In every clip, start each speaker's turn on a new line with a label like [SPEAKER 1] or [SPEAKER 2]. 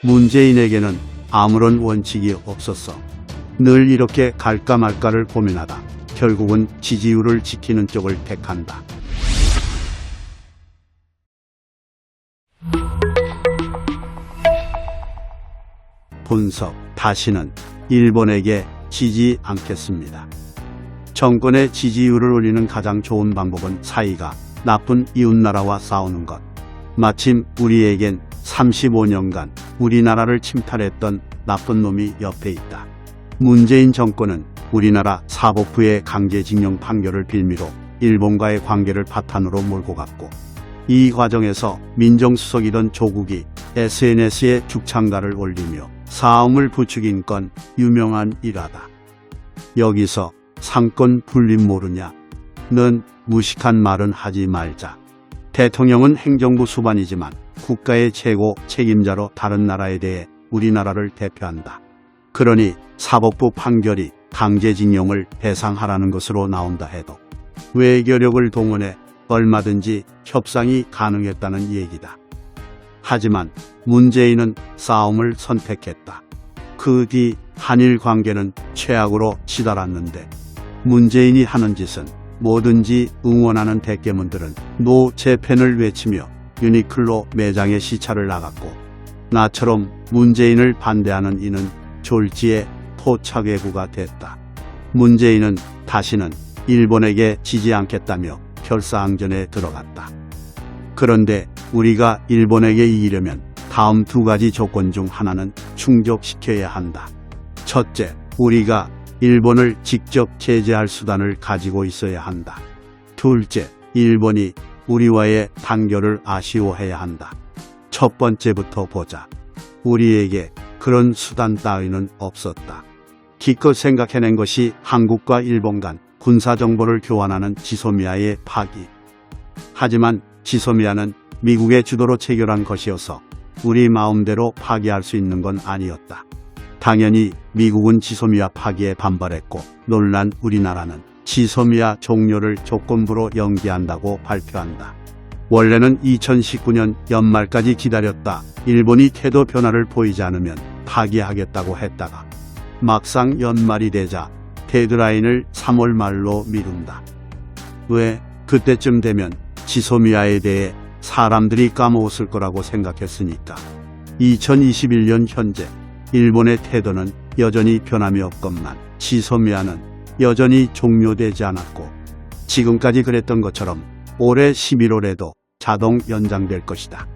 [SPEAKER 1] 문재인에게는 아무런 원칙이 없었어. 늘 이렇게 갈까 말까를 고민하다 결국은 지지율을 지키는 쪽을 택한다. 분석. 다시는 일본에게 지지 않겠습니다. 정권의 지지율을 올리는 가장 좋은 방법은 사이가 나쁜 이웃나라와 싸우는 것. 마침 우리에겐 35년간 우리나라를 침탈했던 나쁜 놈이 옆에 있다. 문재인 정권은 우리나라 사법부의 강제징용 판결을 빌미로 일본과의 관계를 바탕으로 몰고 갔고, 이 과정에서 민정수석이던 조국이 SNS에 죽창가를 올리며 싸움을 부추긴 건 유명한 일화다. 여기서 상권 분립 모르냐? 는 무식한 말은 하지 말자. 대통령은 행정부 수반이지만 국가의 최고 책임자로 다른 나라에 대해 우리나라를 대표한다. 그러니 사법부 판결이 강제징용을 배상하라는 것으로 나온다 해도 외교력을 동원해 얼마든지 협상이 가능했다는 얘기다. 하지만 문재인은 싸움을 선택했다. 그 뒤 한일 관계는 최악으로 치달았는데 문재인이 하는 짓은 뭐든지 응원하는 대깨문들은 노 재팬을 외치며 유니클로 매장에 시찰을 나갔고, 나처럼 문재인을 반대하는 이는 졸지에 토착외구가 됐다. 문재인은 다시는 일본에게 지지 않겠다며 결사항전에 들어갔다. 그런데 우리가 일본에게 이기려면 다음 두 가지 조건 중 하나는 충족시켜야 한다. 첫째, 우리가 일본을 직접 제재할 수단을 가지고 있어야 한다. 둘째, 일본이 우리와의 단결을 아쉬워해야 한다. 첫 번째부터 보자. 우리에게 그런 수단 따위는 없었다. 기껏 생각해낸 것이 한국과 일본 간 군사정보를 교환하는 지소미아의 파기. 하지만 지소미아는 미국의 주도로 체결한 것이어서 우리 마음대로 파기할 수 있는 건 아니었다. 당연히 미국은 지소미아 파기에 반발했고, 놀란 우리나라는 지소미아 종료를 조건부로 연기한다고 발표한다. 원래는 2019년 연말까지 기다렸다 일본이 태도 변화를 보이지 않으면 파기하겠다고 했다가 막상 연말이 되자 데드라인을 3월 말로 미룬다. 왜? 그때쯤 되면 지소미아에 대해 사람들이 까먹었을 거라고 생각했으니까. 2021년 현재 일본의 태도는 여전히 변함이 없건만 지소미아는 여전히 종료되지 않았고, 지금까지 그랬던 것처럼 올해 11월에도 자동 연장될 것이다.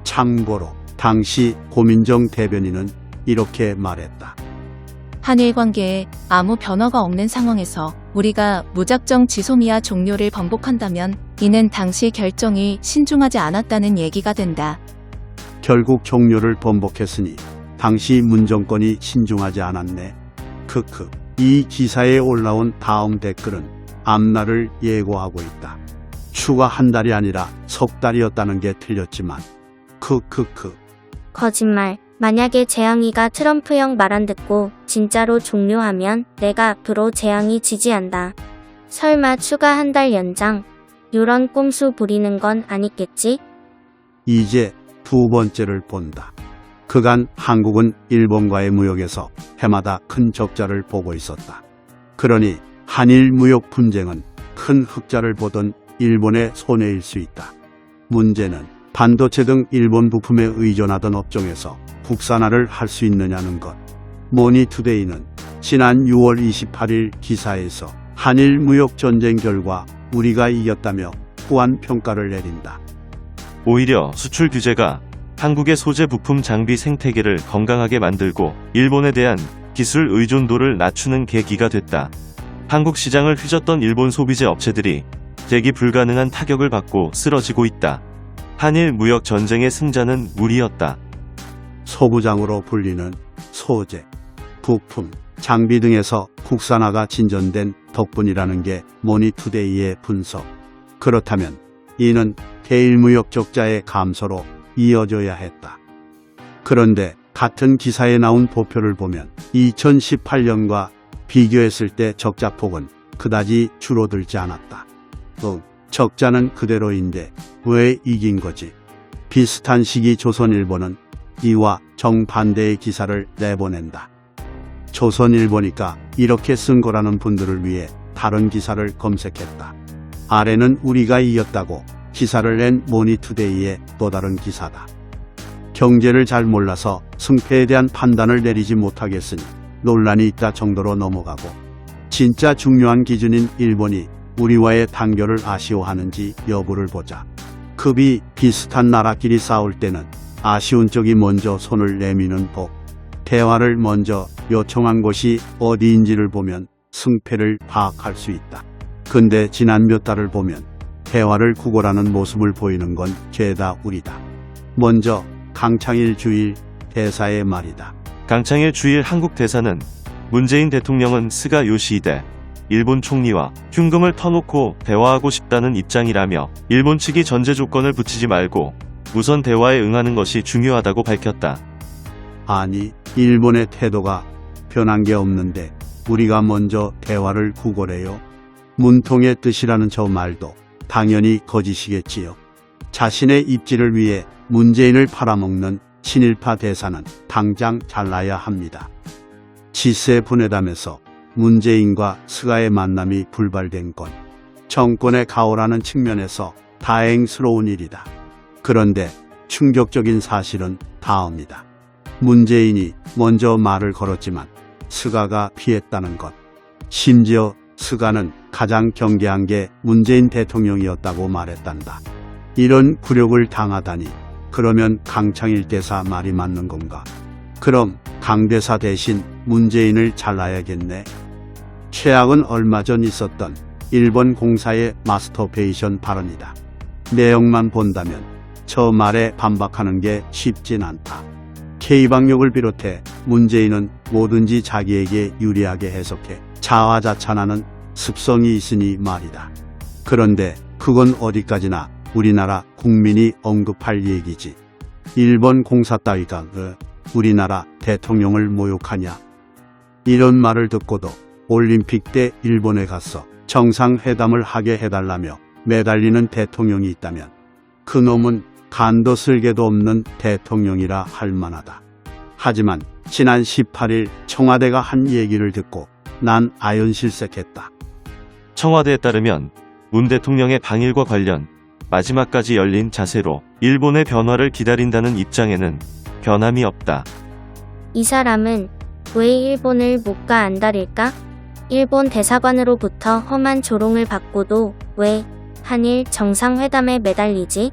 [SPEAKER 1] 참고로 당시 고민정 대변인은 이렇게 말했다.
[SPEAKER 2] 한일 관계에 아무 변화가 없는 상황에서 우리가 무작정 지소미아 종료를 번복한다면 이는 당시 결정이 신중하지 않았다는 얘기가 된다.
[SPEAKER 1] 결국 종료를 번복했으니 당시 문정권이 신중하지 않았네. 크크. 이 기사에 올라온 다음 댓글은 앞날을 예고하고 있다. 추가 한 달이 아니라 석 달이었다는 게 틀렸지만 크크크.
[SPEAKER 3] 거짓말. 만약에 재앙이가 트럼프 형 말 안 듣고 진짜로 종료하면 내가 앞으로 재앙이 지지한다. 설마 추가 한 달 연장? 요런 꼼수 부리는 건 아니겠지?
[SPEAKER 1] 이제 두 번째를 본다. 그간 한국은 일본과의 무역에서 해마다 큰 적자를 보고 있었다. 그러니 한일 무역 분쟁은 큰 흑자를 보던 일본의 손해일 수 있다. 문제는 반도체 등 일본 부품에 의존하던 업종에서 국산화를 할 수 있느냐는 것. 머니투데이는 지난 6월 28일 기사에서 한일 무역 전쟁 결과 우리가 이겼다며 후한 평가를 내린다.
[SPEAKER 4] 오히려 수출 규제가 한국의 소재 부품 장비 생태계를 건강하게 만들고 일본에 대한 기술 의존도를 낮추는 계기가 됐다. 한국 시장을 휘젓던 일본 소비재 업체들이 대기 불가능한 타격을 받고 쓰러지고 있다. 한일 무역 전쟁의 승자는 우리였다.
[SPEAKER 1] 소부장으로 불리는 소재, 부품, 장비 등에서 국산화가 진전된 덕분이라는 게 머니투데이의 분석. 그렇다면 이는 대일무역 적자의 감소로 이어져야 했다. 그런데 같은 기사에 나온 보표를 보면 2018년과 비교했을 때 적자폭은 그다지 줄어들지 않았다. 적자는 그대로인데 왜 이긴 거지? 비슷한 시기 조선일보는 이와 정반대의 기사를 내보낸다. 조선일보니까 이렇게 쓴 거라는 분들을 위해 다른 기사를 검색했다. 아래는 우리가 이겼다고 기사를 낸 모니투데이의 또 다른 기사다. 경제를 잘 몰라서 승패에 대한 판단을 내리지 못하겠으니 논란이 있다 정도로 넘어가고, 진짜 중요한 기준인 일본이 우리와의 단결을 아쉬워하는지 여부를 보자. 급이 비슷한 나라끼리 싸울 때는 아쉬운 쪽이 먼저 손을 내미는 법, 대화를 먼저 요청한 곳이 어디인지를 보면 승패를 파악할 수 있다. 근데 지난 몇 달을 보면 대화를 구걸하는 모습을 보이는 건 죄다 우리다. 먼저 강창일 주일 대사의 말이다.
[SPEAKER 4] 강창일 주일 한국 대사는 문재인 대통령은 스가 요시히데 일본 총리와 흉금을 터놓고 대화하고 싶다는 입장이라며 일본 측이 전제 조건을 붙이지 말고 우선 대화에 응하는 것이 중요하다고 밝혔다.
[SPEAKER 1] 아니, 일본의 태도가 변한 게 없는데 우리가 먼저 대화를 구걸해요? 문통의 뜻이라는 저 말도 당연히 거짓이겠지요. 자신의 입지를 위해 문재인을 팔아먹는 친일파 대사는 당장 잘라야 합니다. 지세 분회담에서 문재인과 스가의 만남이 불발된 건 정권의 가오라는 측면에서 다행스러운 일이다. 그런데 충격적인 사실은 다음이다. 문재인이 먼저 말을 걸었지만 스가가 피했다는 것. 심지어 스가는 가장 경계한 게 문재인 대통령이었다고 말했단다. 이런 굴욕을 당하다니, 그러면 강창일 대사 말이 맞는 건가? 그럼 강 대사 대신 문재인을 잘라야겠네. 최악은 얼마 전 있었던 일본 공사의 마스터베이션 발언이다. 내용만 본다면 저 말에 반박하는 게 쉽진 않다. K방역을 비롯해 문재인은 뭐든지 자기에게 유리하게 해석해 자화자찬하는 습성이 있으니 말이다. 그런데 그건 어디까지나 우리나라 국민이 언급할 얘기지. 일본 공사 따위가 우리나라 대통령을 모욕하냐. 이런 말을 듣고도 올림픽 때 일본에 가서 정상회담을 하게 해달라며 매달리는 대통령이 있다면 그놈은 간도 쓸개도 없는 대통령이라 할 만하다. 하지만 지난 18일 청와대가 한 얘기를 듣고 난 아연실색했다.
[SPEAKER 4] 청와대에 따르면 문 대통령의 방일과 관련 마지막까지 열린 자세로 일본의 변화를 기다린다는 입장에는 변함이 없다.
[SPEAKER 3] 이 사람은 왜 일본을 못가 안달일까? 일본 대사관으로부터 험한 조롱을 받고도 왜 한일 정상회담에 매달리지?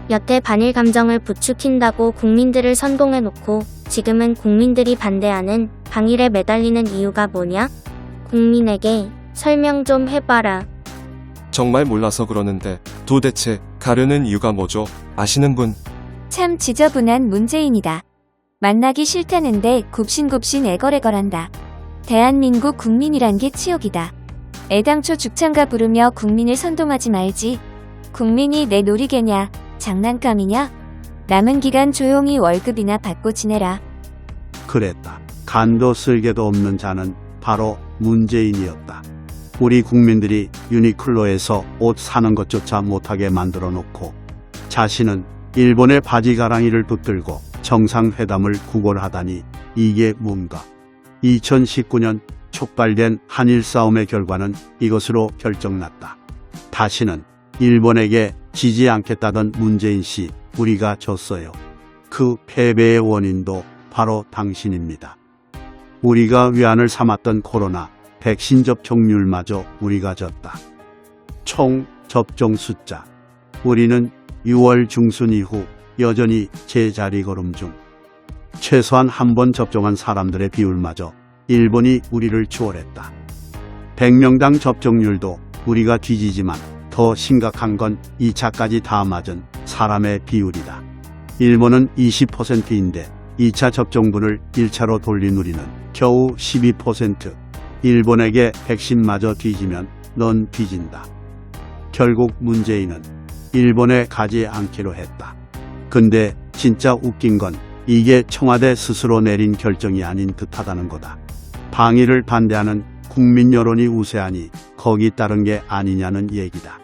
[SPEAKER 3] 여태 반일 감정을 부추긴다고 국민들을 선동해놓고 지금은 국민들이 반대하는 방일에 매달리는 이유가 뭐냐? 국민에게 설명 좀 해봐라.
[SPEAKER 5] 정말 몰라서 그러는데 도대체 가려는 이유가 뭐죠? 아시는 분?
[SPEAKER 6] 참 지저분한 문재인이다. 만나기 싫다는데 굽신굽신 애걸애걸한다. 대한민국 국민이란 게 치욕이다. 애당초 죽창가 부르며 국민을 선동하지 말지. 국민이 내 놀이개냐? 장난감이냐? 남은 기간 조용히 월급이나 받고 지내라.
[SPEAKER 1] 그랬다. 간도 쓸개도 없는 자는 바로 문재인이었다. 우리 국민들이 유니클로에서 옷 사는 것조차 못하게 만들어 놓고 자신은 일본의 바지가랑이를 붙들고 정상회담을 구걸하다니 이게 뭔가. 2019년 촉발된 한일 싸움의 결과는 이것으로 결정났다. 다시는 일본에게 지지 않겠다던 문재인 씨, 우리가 졌어요. 그 패배의 원인도 바로 당신입니다. 우리가 위안을 삼았던 코로나 백신 접종률마저 우리가 졌다. 총 접종 숫자. 우리는 6월 중순 이후 여전히 제자리 걸음 중. 최소한 한 번 접종한 사람들의 비율마저 일본이 우리를 추월했다. 100명당 접종률도 우리가 뒤지지만 더 심각한 건 2차까지 다 맞은 사람의 비율이다. 일본은 20%인데 2차 접종분을 1차로 돌린 우리는 겨우 12%. 일본에게 백신마저 뒤지면 넌 뒤진다. 결국 문재인은 일본에 가지 않기로 했다. 근데 진짜 웃긴 건 이게 청와대 스스로 내린 결정이 아닌 듯하다는 거다. 방일을 반대하는 국민 여론이 우세하니 거기 따른 게 아니냐는 얘기다.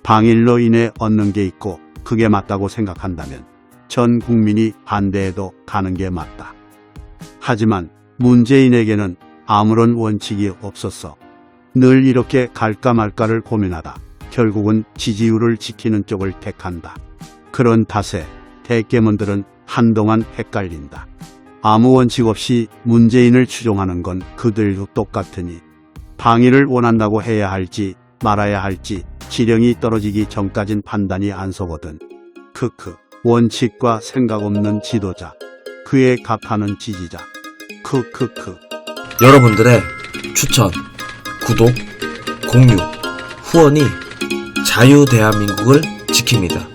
[SPEAKER 1] 방일로 인해 얻는 게 있고 그게 맞다고 생각한다면 전 국민이 반대해도 가는 게 맞다. 하지만 문재인에게는 아무런 원칙이 없었어. 늘 이렇게 갈까 말까를 고민하다 결국은 지지율을 지키는 쪽을 택한다. 그런 탓에 대깨문들은 한동안 헷갈린다. 아무 원칙 없이 문재인을 추종하는 건 그들도 똑같으니 방위를 원한다고 해야 할지 말아야 할지 지령이 떨어지기 전까진 판단이 안 서거든. 크크. 원칙과 생각 없는 지도자. 그에 값하는 지지자. 크크크.
[SPEAKER 7] 여러분들의 추천, 구독, 공유, 후원이 자유 대한민국을 지킵니다.